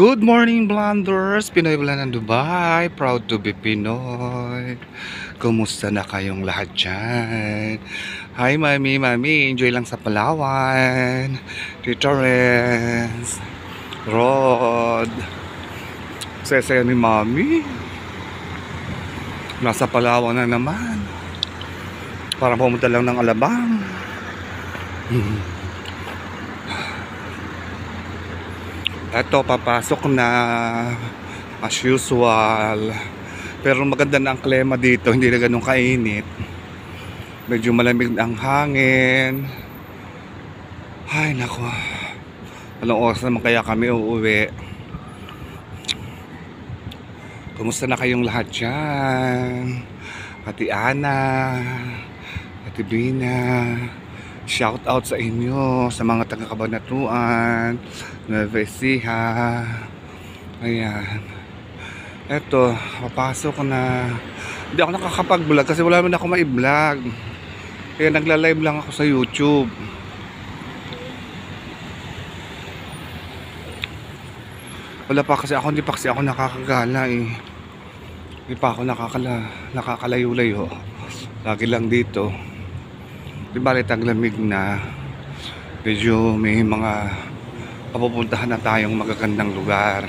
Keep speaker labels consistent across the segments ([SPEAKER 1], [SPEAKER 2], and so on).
[SPEAKER 1] Good morning, Blanders! Pinoy Blan ng Dubai. Proud to be Pinoy. Kumusta na kayong lahat dyan? Hi, Mami. Enjoy lang sa Palawan. Tito Renz. Rod. Saya-saya ni Mami. Nasa Palawan na naman. Parang pumunta lang ng Alabang. Eto, papasok na as usual. Pero maganda na ang klima dito, hindi na ganun kainit. Medyo malamig ang hangin. Ay nako, anong oras naman kaya kami uuwi? Kumusta na kayong lahat dyan? Ate Ana, Ate Bina, shout out sa inyo, sa mga taga-Cabanatuan, Nueva Ecija. Ayan. Eto, papasok na. Hindi ako nakakapag-vlog kasi wala naman ako ma-vlog. Kaya nagla-live lang ako sa YouTube. Wala pa kasi ako, hindi pa kasi ako nakakagala eh. Hindi pa ako nakakalayo-layo. Lagi lang dito. Di bali taglamig na. Medyo may mga papupuntahan na tayong magagandang lugar.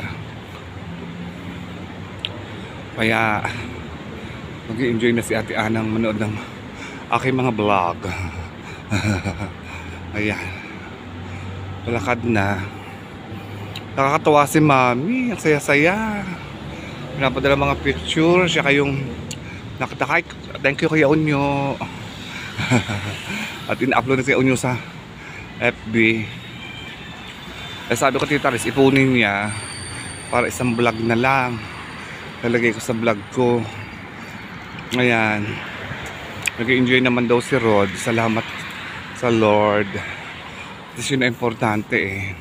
[SPEAKER 1] Kaya mag-i-enjoy na si Ate Anang manood ng aking mga vlog. Ayan. Palakad na. Nakakatawa si Mami. Ang saya-saya. Pinapadala mga picture. Siya kayong nakatakay. Thank you Kuya Unyo. At in-upload na si Unyo sa FB. Eh sabi ko Tita Riz, ipunin niya para isang vlog na lang. Lalagay ko sa vlog ko. Ayan. Nag-enjoy naman daw si Rod. Salamat sa Lord. Kasi yun na importante eh.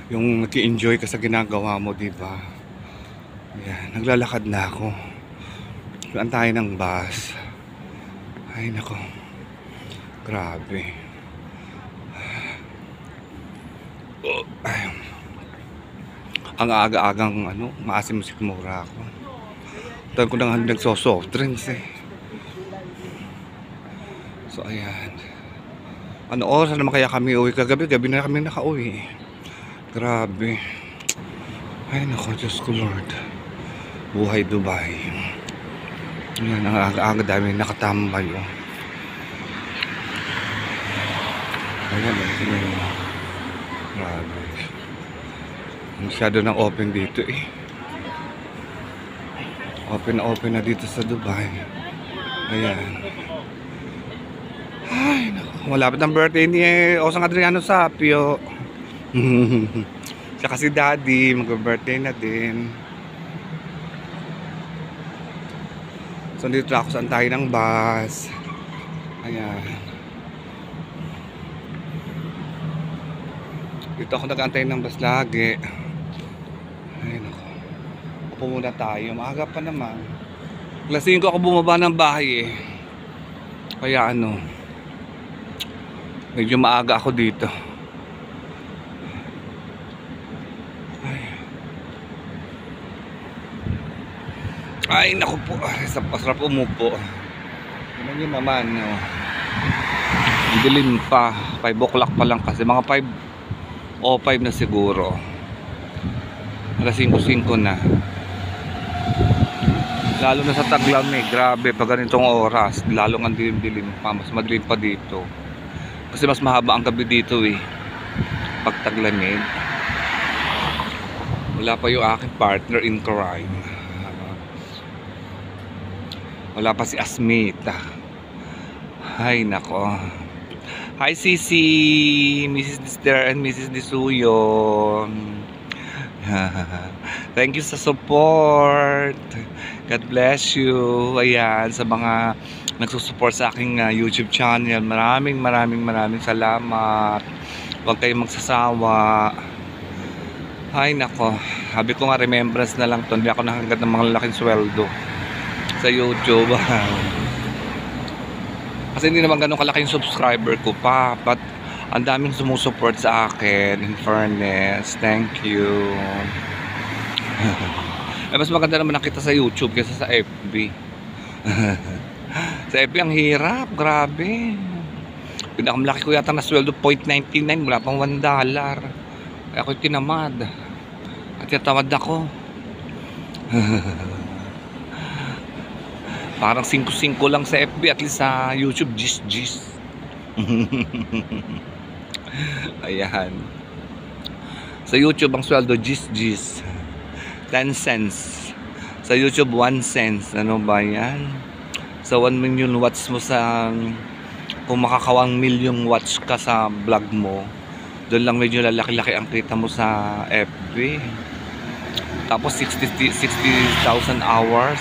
[SPEAKER 1] Yung nag-enjoy ka sa ginagawa mo, diba? Ayan. Naglalakad na ako. Saan tayo ng bus? Ay nako. Grabe. Ang aga-agang maasim sikmura ako. Taon ko nang nagsosoft drinks eh. So ayan. Ano oras naman kaya kami uwi? Kagabi na kami nakauwi. Grabe. Ay nako, Diyos ko Lord. Buhay Dubai. Ayan, ang aga-aga dami nakatambay oh. Ayan, grabe. Masyado ng open dito eh. Open na dito sa Dubai. Ayan. Ay, naku. Malapit ang birthday ni Osang Adriano Sapio. Siya kasi Daddy, mag-birthday na din. So dito ako saan tayo ng bus. Ayan. Dito ako nag-antay ng bus lagi. Ayun ako. Upo muna tayo. Maaga pa naman. Alas 5 ako bumaba ng bahay eh. Kaya medyo maaga ako dito. Ay naku po. Sarap umupo. Tignan nyo naman. Dilim pa. 5 o'clock pa lang kasi. Mga 5 o 5 na siguro. Alas 5:05 na. Lalo na sa taglamig. Grabe pag ganitong oras. Lalo ang dilim-dilim pa. Mas madilim pa dito. Kasi mas mahaba ang gabi dito eh. Pag taglamig. Wala pa yung aking partner in crime. Wala pa si Asmita. Ay nako. Hi Sisi, Mrs. Dister and Mrs. Disuyon. Thank you sa support. God bless you. Ayan, sa mga nagsusupport sa aking YouTube channel. Maraming salamat. Huwag kayong magsasawa. Ay nako. Sabi ko nga remembrance na lang to. Hindi ako nakagat ng mga laking sweldo sa YouTube. Kasi hindi naman ganun kalaking subscriber ko pa. But Ang daming sumusuport sa akin, in fairness. Thank you. Mas maganda naman nakita sa YouTube kaysa sa FB. Sa FB ang hirap, grabe. Pinakamalaki ko yata na sweldo, $0.99, wala pang $1. Ako'y tinamad. At yatamad ako. Parang 5-5 lang sa FB, at least sa YouTube, gis. Ayan. Sa YouTube, ang sweldo, gis. 10 cents. Sa YouTube, 1 cents. Ano ba yan? Sa 1 million watts mo sa... Kung makakawang million watch ka sa vlog mo, doon lang medyo lalaki-laki ang kita mo sa FB. Tapos 60,000 hours.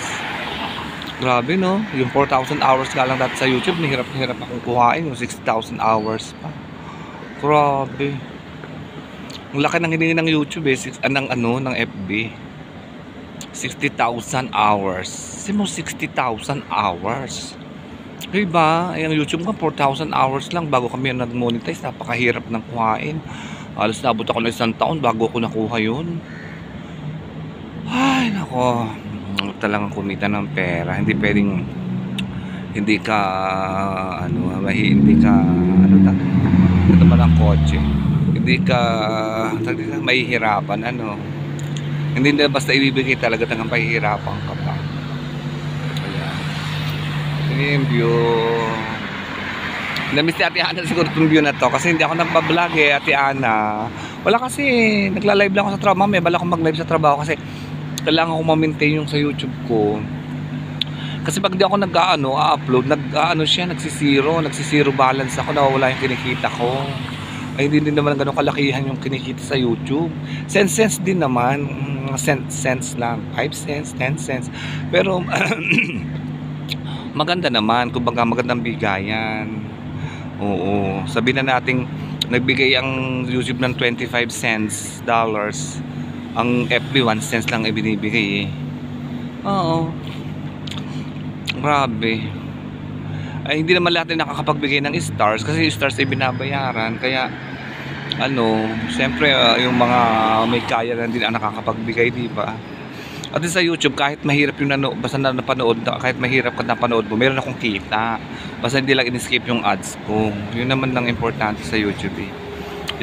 [SPEAKER 1] Grabe, no? Yung 4,000 hours ka lang dati sa YouTube, nahirap akong kuhain yung 60,000 hours pa. Grabe. Ang laki ng hiningi ng YouTube ng FB. 60,000 hours. Kasi mo 60,000 hours. Diba? Ay, ang YouTube ko 4,000 hours lang bago kami nag-monetize. Napakahirap ng kuhain. Halos nabot ako ng 1 taon bago ako nakuha yun. Ay, nako. Talagang kumita ng pera. Hindi pwedeng hindi ka ito man ang kotse. Hindi ka mahihirapan, Hindi na basta ibibigay talaga ng pahihirapan ka pa. Yung view. Namiss si Ate Ana siguro itong view na to kasi hindi ako nagpa-vlog Ate Ana. Wala kasi, nagla-live lang ako sa trabaho. May bala akong mag-live sa trabaho kasi kailangan ko ma-maintain yung sa YouTube ko. Kasi pag di ako upload, nagsisiro balance ako, nawawala yung kinikita ko. Ay hindi din naman ganun kalakihan yung kinikita sa YouTube. Cents din naman, cents lang, 5 cents, 10 cents. Pero maganda naman, kumbaga magandang bigayan. Oo, sabihin na nating nagbigay ang YouTube ng 25 cents dollars. Ang FB 1 cents lang ibinibigay Oo. Grabe. Ay hindi naman lahat ay nakakapagbigay ng stars kasi yung stars ay binabayaran. Kaya siyempre yung mga may kaya na din ang nakakapagbigay, di ba? At sa YouTube, kahit mahirap yung basta napanood, kahit mahirap ka napanood mo, meron akong kita. Basta hindi lang in-escape yung ads ko. Yun naman lang importante sa YouTube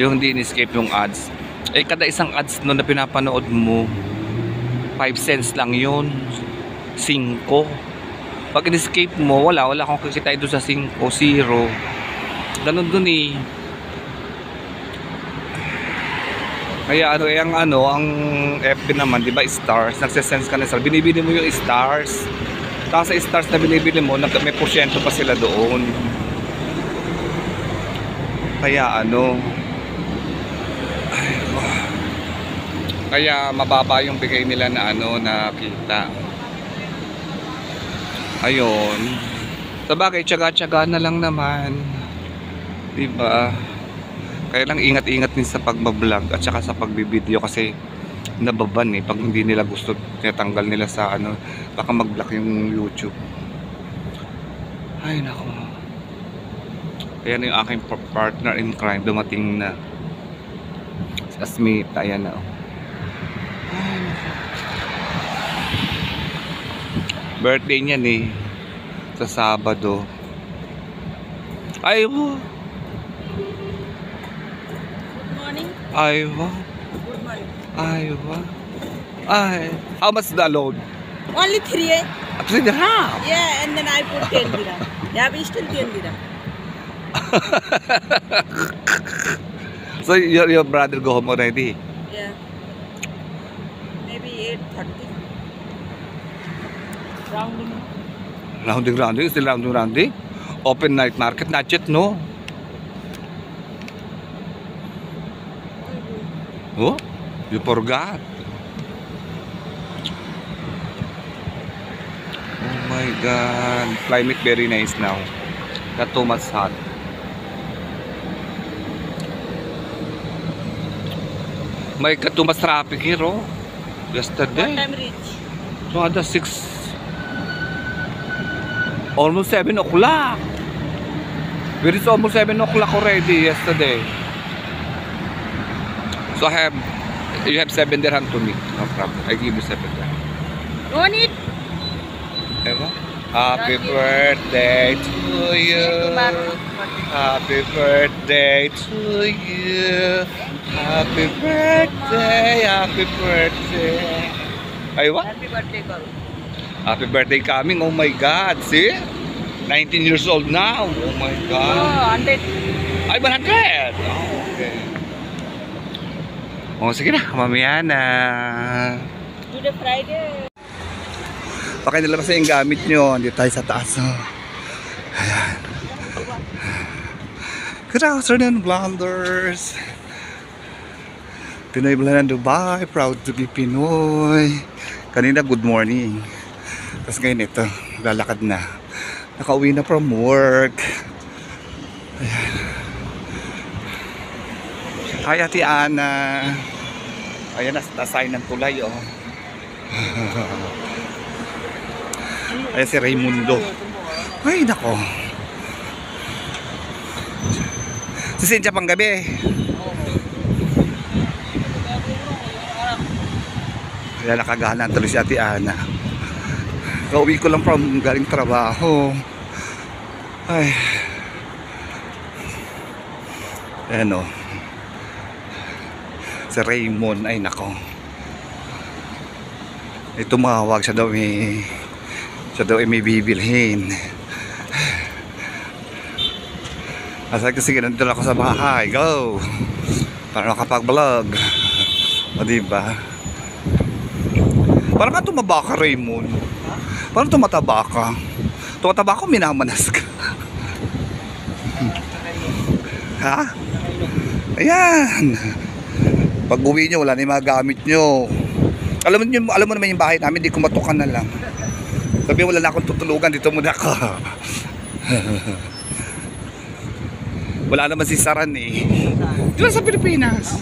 [SPEAKER 1] Yung hindi in-escape yung ads. Kada isang ads na pinapanood mo, 5 cents lang yun. 5. Pag in-escape mo, wala akong kikita doon sa 5, 0. Ganun dun Kaya ang FB naman, di ba, stars, nagse-sense ka na stars, binibili mo yung stars. Tapos sa stars na binibili mo, may porsyento pa sila doon. Kaya kaya mababa yung bigay nila na na kita. Ayun. Sabagay, tiyaga-tiyaga na lang naman. Di ba? Kaya lang ingat-ingat din sa pagbablog at saka sa pagbibideo kasi nababan pag hindi nila gusto tinatanggal nila sa baka mag-block yung YouTube. Ay nako. Ayan yung aking partner in crime, dumating na si Asmita. Ayan na Ay nako. Birthday niyan sa Sabado. Ay Aywa. How much the load?
[SPEAKER 2] Only 3.
[SPEAKER 1] 3 dirham.
[SPEAKER 2] Yeah, and then I put 10 dirham. Yeah, we still 10 dirham.
[SPEAKER 1] So your brother go home already?
[SPEAKER 2] Yeah. Maybe 8:30.
[SPEAKER 1] Rounding. Still rounding. Open night market, not yet, no? Oh, you forgot. Oh my God. Climate very nice now. Not too much hot. May too much traffic here, yesterday.
[SPEAKER 2] What time reach?
[SPEAKER 1] So ada 6. Almost 7 o'clock. But it's almost 7 o'clock already yesterday. So you have 7 dirham to me. No problem. I give you 7 dirham.
[SPEAKER 2] No need.
[SPEAKER 1] Ewa? Happy birthday to you. Happy birthday to you. Happy birthday. Happy birthday. Aywa?
[SPEAKER 2] Happy birthday, Carl.
[SPEAKER 1] Happy birthday coming. Oh my God. See? 19 years old now. Oh my God.
[SPEAKER 2] Oh, 100.
[SPEAKER 1] Ay, 100. Oh, okay. Oh, sige na. Mamaya na.
[SPEAKER 2] Do the Friday.
[SPEAKER 1] Baka nilabas na yung gamit nyo. Dito tayo sa taas. Oh. Ayan. Good afternoon, Blonders. Pinoy Blonde Dubai. Proud to be Pinoy. Kanina, good morning. Tapos ngayon ito, lalakad na. Nakauwi na from work. Ayan. Hi, Ate Ana. Ayan, nasa-sign ng tulay, oh. Ayan si Raimundo. Ay, nako. Si Cynthia pang gabi. Kaya nakagahan tuloy si Ate Ana. Kauwi ko lang from galing trabaho. Ay. Ayan, oh. Si Raymond. Ay, nako. Ay, tumawag siya daw may bibilhin. Asa kasi ganun ako sa bahay. Go! Para makapag-vlog. O, diba? Parang ka tumaba ka, Raymond. Parang tumataba ka. Tumataba ko, minamanas ka. Ha? Ayan. Pag uwi nyo, wala na yung mga gamit nyo. Alam mo naman yung bahay namin, di kumatukan na lang. Sabi wala na akong tutulugan, dito muna ako. Wala naman si Saran eh. Di ba sa Pilipinas?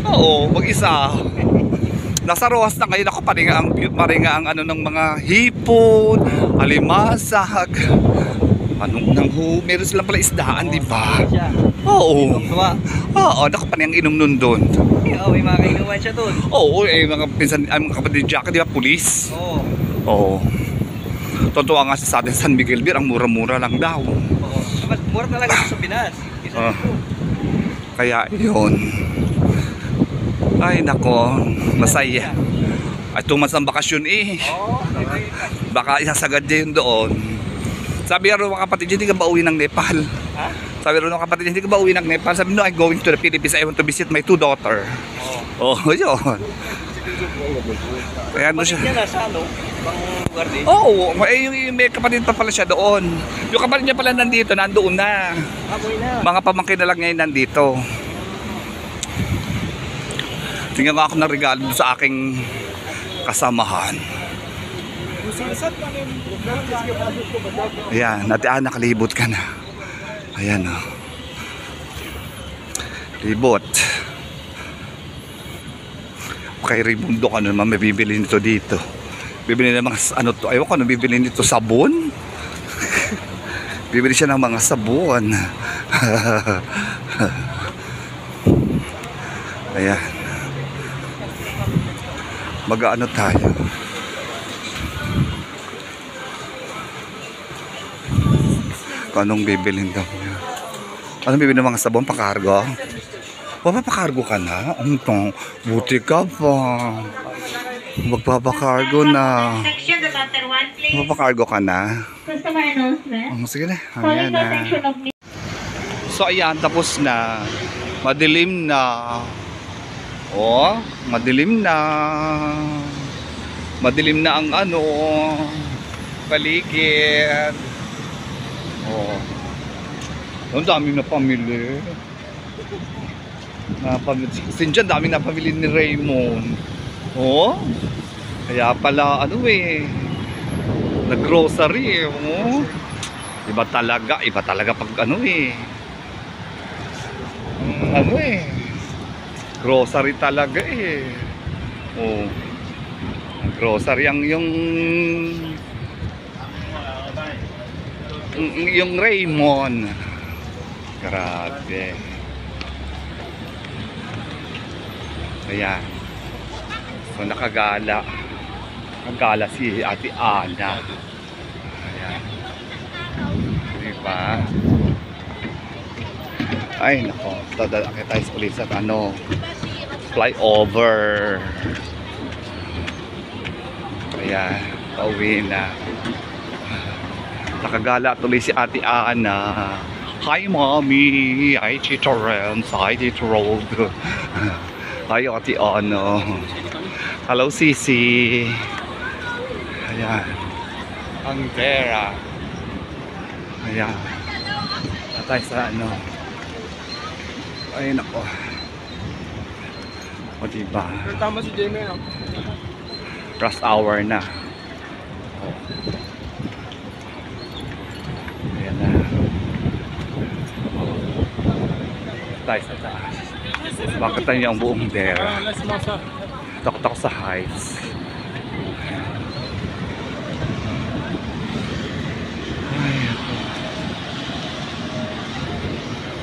[SPEAKER 1] Oo, mag-isa. Nasa Rojas na ngayon ako, paringa ang ano ng mga hipon, alimasag. Meron silang pala isdaan, di ba? Oo. Oo, nakapaning ang inom nun doon.
[SPEAKER 2] Oo, may mga kainuman siya doon.
[SPEAKER 1] Oo, mga pinsan, mga kapatid Jackie, di ba? Pulis.
[SPEAKER 2] Oo.
[SPEAKER 1] Oo. Totoo nga sa atin, San Miguel Beer, ang mura-mura lang daw.
[SPEAKER 2] Oo. Mas mura talaga sa Pinas.
[SPEAKER 1] Kaya yun. Ay nako, masaya. Ay 2 months ang bakasyon eh. Baka isasagad niya yun doon. Sabi rin mga kapatid, hindi ka ba uwi ng Nepal?
[SPEAKER 2] Ha?
[SPEAKER 1] Sabi rin mga kapatid, hindi ka ba uwi ng Nepal? Sabi, no, I'm going to the Philippines. I want to visit my 2 daughters. Oh, yun. Kaya ano siya?
[SPEAKER 2] Yan nasa ano? Bang lugar din?
[SPEAKER 1] Oo, yung may kapatid pa pala siya doon. Yung kapatid niya pala nandito, nandoon na.
[SPEAKER 2] Amoy na.
[SPEAKER 1] Mga pamangkin na lang ngayon nandito. Tingnan nga ako ng regalo sa aking kasamahan. Ayan, Ate Ana, nakalibot ka na. Ayan, oh. Libot. Kay Raimundo ka naman may bibili nito dito. Bibili ng mga ano to, ayaw ko ano bibili nito, sabon. Bibili siya ng mga sabon. Ayan. Mag-ano tayo. Kung anong bibilin daw niya. Anong bibili ng mga sabon? Pakargo? Papakargo ka na? Buti ka pa. Magpapakargo na. Magpapakargo ka na?
[SPEAKER 3] Customer announcement.
[SPEAKER 1] Sige na.
[SPEAKER 3] Calling
[SPEAKER 1] Ayan
[SPEAKER 3] the
[SPEAKER 1] na.
[SPEAKER 3] attention of
[SPEAKER 1] So ayan, tapos na. Madilim na. Oh, madilim na. Madilim na ang ano, paligid. Oh. Ang dami na pamili. Sindihan dami na pamili ni Raymond. Oh. Kaya pala ano eh. Nag-grocery eh. Oh. Iba talaga pag ano eh. Ano eh. Grocery talaga eh. Oh. Grocery ang yung Raymond. Grabe. Ayan. So nakagala. Nakagala si Ate Ana. Ayan. Diba? Ay, nako. Dadalaki tayo ulit sa flyover. Ayan. Pauwi na. Nakagala tuloy si Ate Ana. Hi, Mommy. Hi, Tito Renz. Hi, Tito Rold. Hi, Ate Ana. Hello, Sisi. Ayan. Ang Vera. Ayan. Tatay sa Ay, nako. O, diba?
[SPEAKER 3] Tama si Jamie, no?
[SPEAKER 1] Rush hour na. Ayan na. Tayo sa taas. Bakit tayo ang buong Vera? Takot ako sa heights. Ay,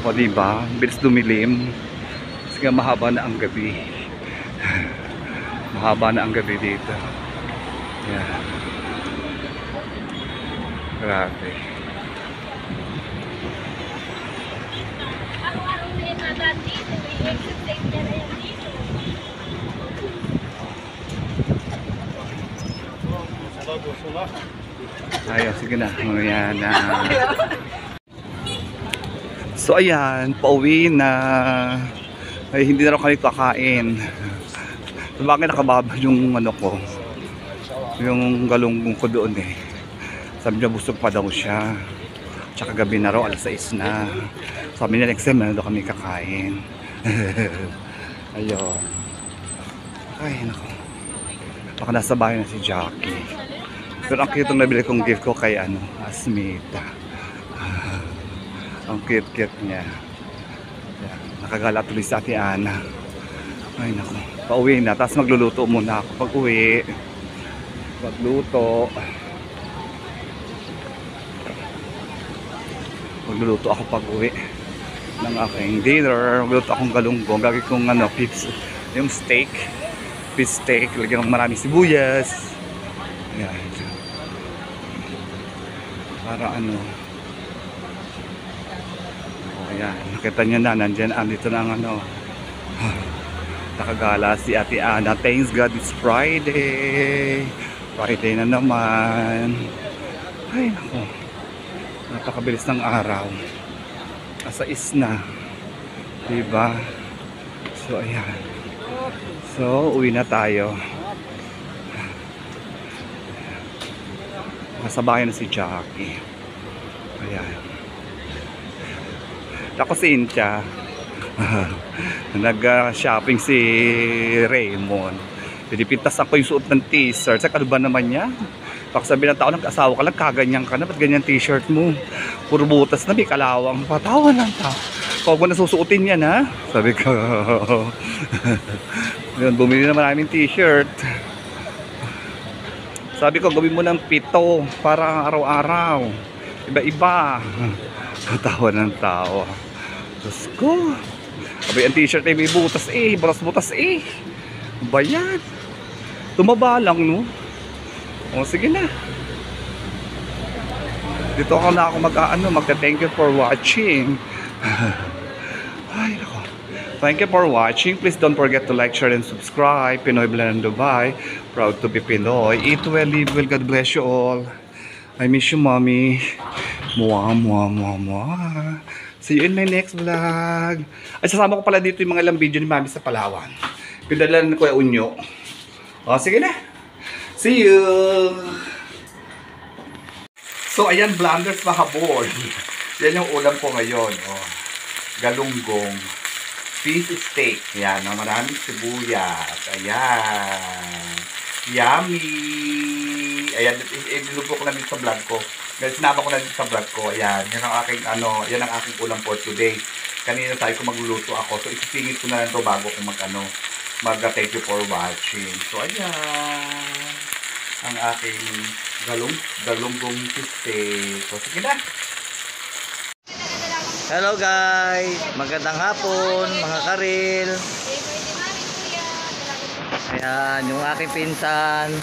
[SPEAKER 1] o diba? Bilis dumilim. Kasi nga mahaba na ang gabi. Mahaba na ang gabi dito. Yan. Grabe. Ayun, sige na. Ayan na. So ayan, pauwi na. Ay, hindi na rin kami kakain. So, bakit nakababa yung ko? Yung galunggong ko doon eh. Sabi niya busog pa daw siya. Tsaka gabi na raw, alas 6 na. Sabi niya next time na daw kami kakain. Ayun. Ay, nako. Baka nasa bahay na si Jackie. Pero ang cute yung nabili kong gift ko kay Asmita. Ang cute niya. Yan. Nakagala tuloy sa Ate Ana. Ay nako. Pauwi na. Tapos magluluto muna ako pag uwi. Magluluto ako pag uwi ng aking dinner. Magluluto akong galunggong. Gagawin kong yung steak. Fish steak. Lagyan ng maraming sibuyas. Ayan. Para ayan, nakita nyo na, nandyan, andito na ang nakagala si Ate Ana. Thanks God, it's Friday. Friday na naman. Ay, nako. Napakabilis ng araw. Asa is na. Diba? So, ayan. So, uwi na tayo. Nasa bahay na si Jackie. Ayan. Ako si Incha. Nag-shopping si Raymond. Pinipintas ako yung suot ng t-shirt. Sa ano ba naman niya? Baka sabi ng tao, nag-asawa ka lang, kaganyan ka na. Ba't ganyan t-shirt mo? Puro butas na, may kalawang. Patawa lang tao. Kung mo nasusuotin yan, ha? Sabi ko. Yun, bumili naman namin t-shirt. Sabi ko, gawin mo ng 7 para araw-araw. Iba-iba. Tawa ng tawa. Diyos ko. Sabi, ang t-shirt ay may butas eh. Butas-butas eh. Ba yan? Tumaba lang, no? O, sige na. Dito ako na ako magka-thank you for watching. Ay, nako. Thank you for watching. Please don't forget to like, share, and subscribe. Pinoy Blend Dubai. Proud to be Pinoy. Eat well, live well. God bless you all. I miss you, Mommy. Mwah, mwah, mwah, mwah. See you in my next vlog. Ay, sasama ko pala dito yung mga ilang video ni Mami sa Palawan. Pinadalan ko yung unyo. O, sige na. See you. So, ayan, blanders mahabol. Yan yung ulam ko ngayon. O, galunggong. Fish steak. Yan, maraming sibuyas. Ayan. Yummy. Ayan, ilubo ko na dito sa vlog ko. Sinama ko na dito sa vlog ko. Ayan, yan ang aking yan ang aking ulam for today. Kanina tayo ko magluluto ako. So isisingit ko na lang to bago ko mag-thank you for watching. So ayan, ang aking galunggong fish steak. So sige na.
[SPEAKER 3] Hello guys, magandang hapon mga karil. Ayan, yung aking pinsan.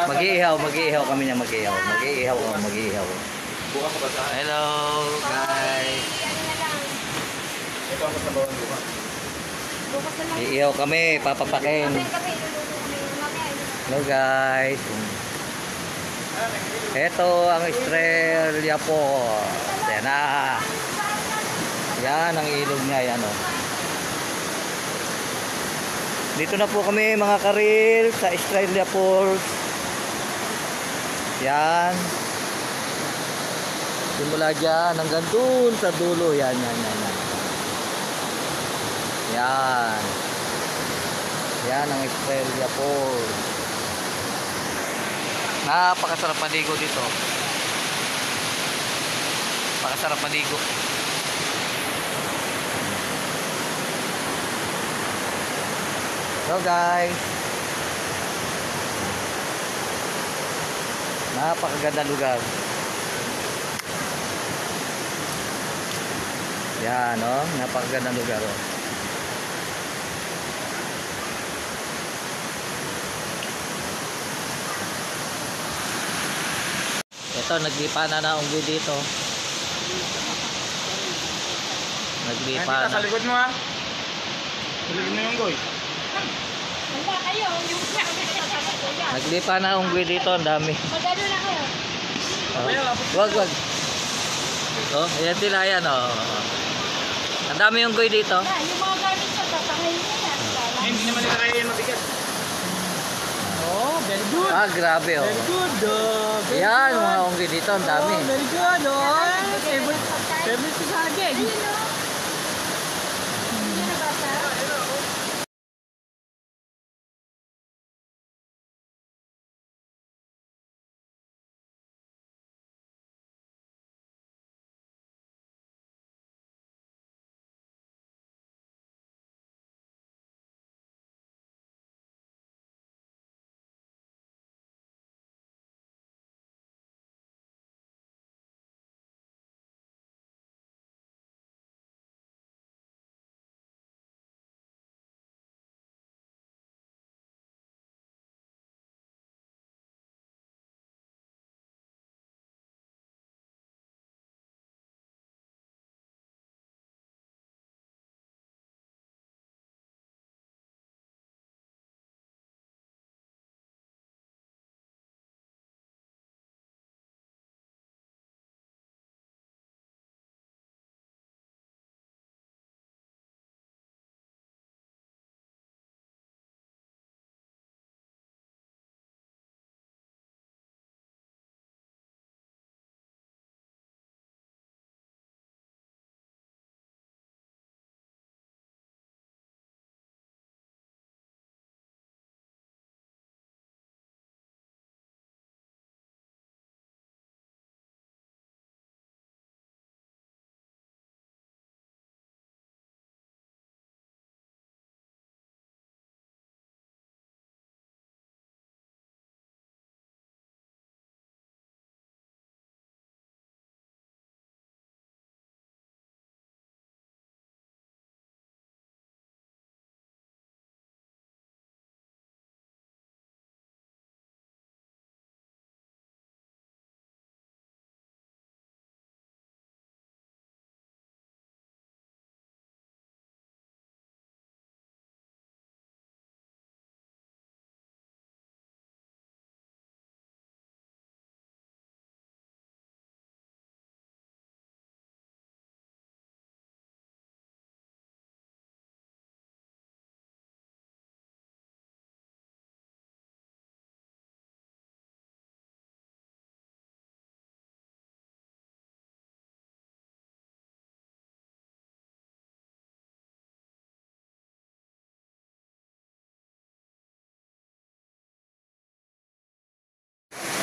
[SPEAKER 3] Mag-iihaw kami niya, mag-iihaw. Hello guys. Iihaw kami, papapakin. Hello guys. Ito ang Estrella po. Yan na. Yan ang ilog niya, yan o. Dito na po kami mga karil sa Estrella Falls. Yan. Simula dyan hanggang dun sa dulo. Yan. Yan. Yan ang Estrella Falls. Napakasarap maligo dito. Napakasarap maligo. Hello guys. Napakaganda lugar. Yan oh, napakaganda lugar oh. Ito, naglipa na unggoy dito. Naglipa na.
[SPEAKER 4] Sa likod mo ha. Sa likod mo yung unggoy.
[SPEAKER 2] Wala kayo, yung
[SPEAKER 3] Naglipa na unggoy dito, ang dami.
[SPEAKER 2] magano na kayo.
[SPEAKER 3] Wag. Oh, ayan sila yan oh. Ang dami unggoy dito.
[SPEAKER 2] Yung mga gamit ko, tatangayin mo na.
[SPEAKER 4] Hindi naman nila kaya yung mabigat. Oh, very good.
[SPEAKER 3] Ah, grabe oh.
[SPEAKER 4] Very good. Very
[SPEAKER 3] Yan,
[SPEAKER 4] good.
[SPEAKER 3] mga unggoy dito, ang dami.
[SPEAKER 4] Oh, very good. Oh, favorite ko sa akin.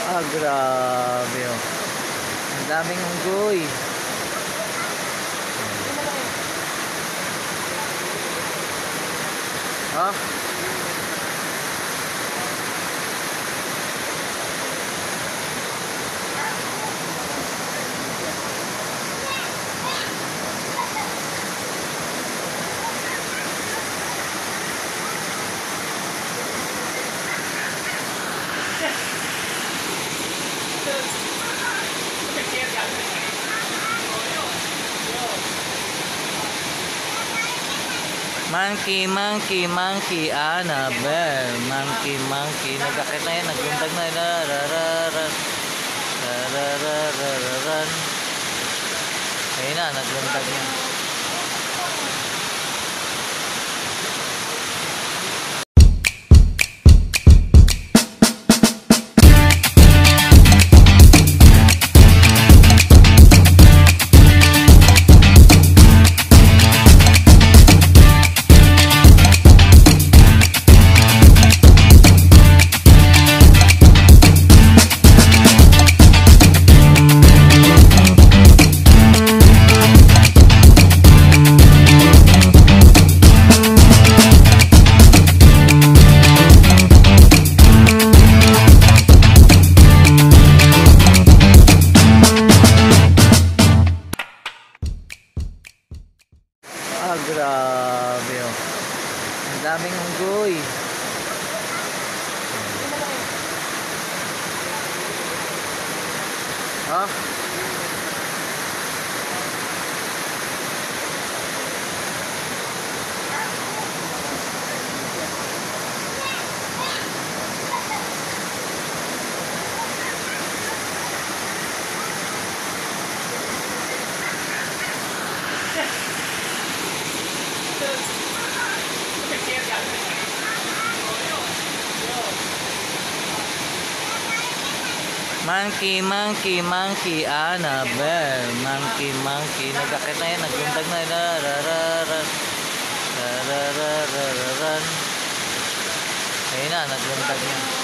[SPEAKER 3] Ah, grabe oh. Ang daming unggoy. Ha? Monkey, monkey, monkey, Annabelle. Monkey, monkey. Nagkakit na yan. Naglundag na. Rarararan. Rararararan. Ayun na, naglundag yan. Ah, grabe oh. Ang daming unggoy. Ha? Monkey, monkey, monkey, Annabelle. Monkey, monkey. Nagkakit na yan. Naglundag na. Rarararan. Rararararan. Ayun na, naglundag yan.